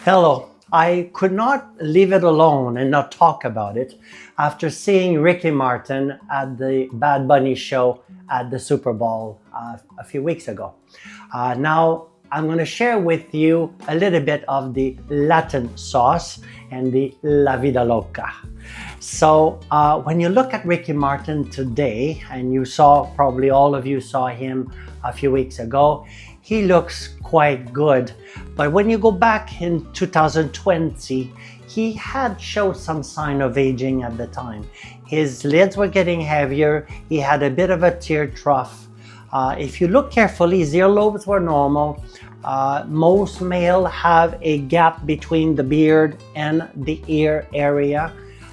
Hello. I could not leave it alone and not talk about it after seeing Ricky Martin at the Bad Bunny show at the Super Bowl a few weeks ago. Now, I'm going to share with you a little bit of the Latin sauce and the La Vida Loca. So when you look at Ricky Martin today, and you saw, probably all of you saw him a few weeks ago, he looks quite good. But when you go back in 2020, he had showed some sign of aging at the time. His lids were getting heavier. He had a bit of a tear trough. If you look carefully, his earlobes were normal. Most males have a gap between the beard and the ear area.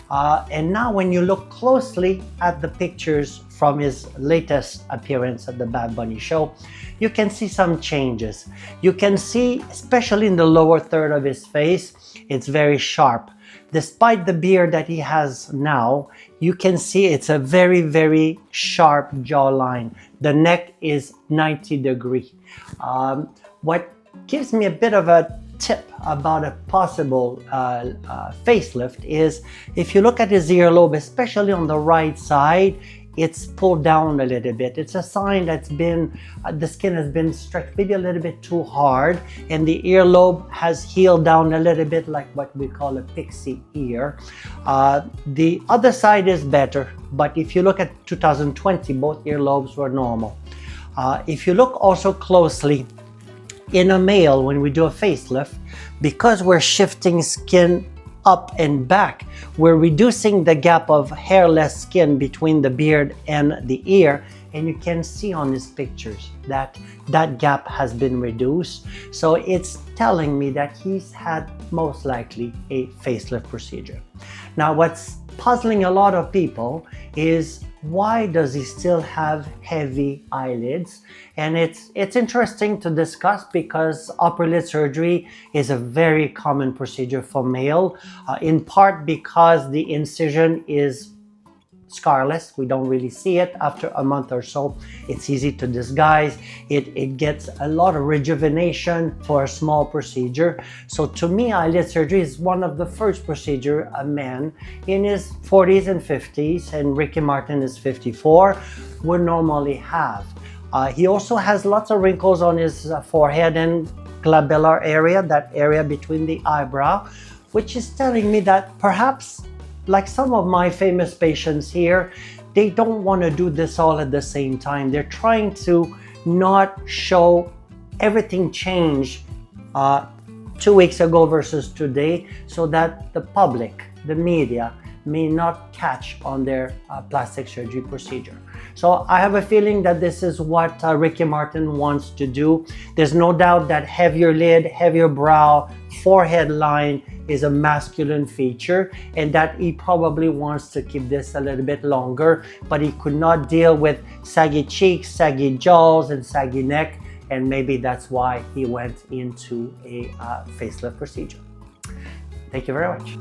And now when you look closely at the pictures from his latest appearance at the Bad Bunny show, you can see some changes. You can see, especially in the lower third of his face, it's very sharp. Despite the beard that he has now, you can see it's a very, very sharp jawline. The neck is 90 degree. What gives me a bit of a tip about a possible facelift is if you look at his earlobe, especially on the right side, it's pulled down a little bit. It's a sign that's been, the skin has been stretched maybe a little bit too hard, and the earlobe has healed down a little bit, like what we call a pixie ear. The other side is better, but if you look at 2020, both earlobes were normal. If you look also closely, in a male, when we do a facelift, because we're shifting skin up and back, we're reducing the gap of hairless skin between the beard and the ear, and you can see on his pictures that that gap has been reduced. So it's telling me that he's had most likely a facelift procedure. Now, what's puzzling a lot of people is why does he still have heavy eyelids? And it's interesting to discuss because upper lid surgery is a very common procedure for male, in part because the incision is scarless. We don't really see it after a month or so. It's easy to disguise. It gets a lot of rejuvenation for a small procedure. So to me, eyelid surgery is one of the first procedure a man in his 40s and 50s, and Ricky Martin is 54, would normally have. He also has lots of wrinkles on his forehead and glabellar area, that area between the eyebrow, which is telling me that perhaps, like some of my famous patients here, they don't want to do this all at the same time. They're trying to not show everything change 2 weeks ago versus today, so that the public, the media, may not catch on their plastic surgery procedure. So I have a feeling that this is what Ricky Martin wants to do. There's no doubt that heavier lid, heavier brow, forehead line is a masculine feature, and that he probably wants to keep this a little bit longer, but he could not deal with saggy cheeks, saggy jaws, and saggy neck, and maybe that's why he went into a facelift procedure. Thank you very much.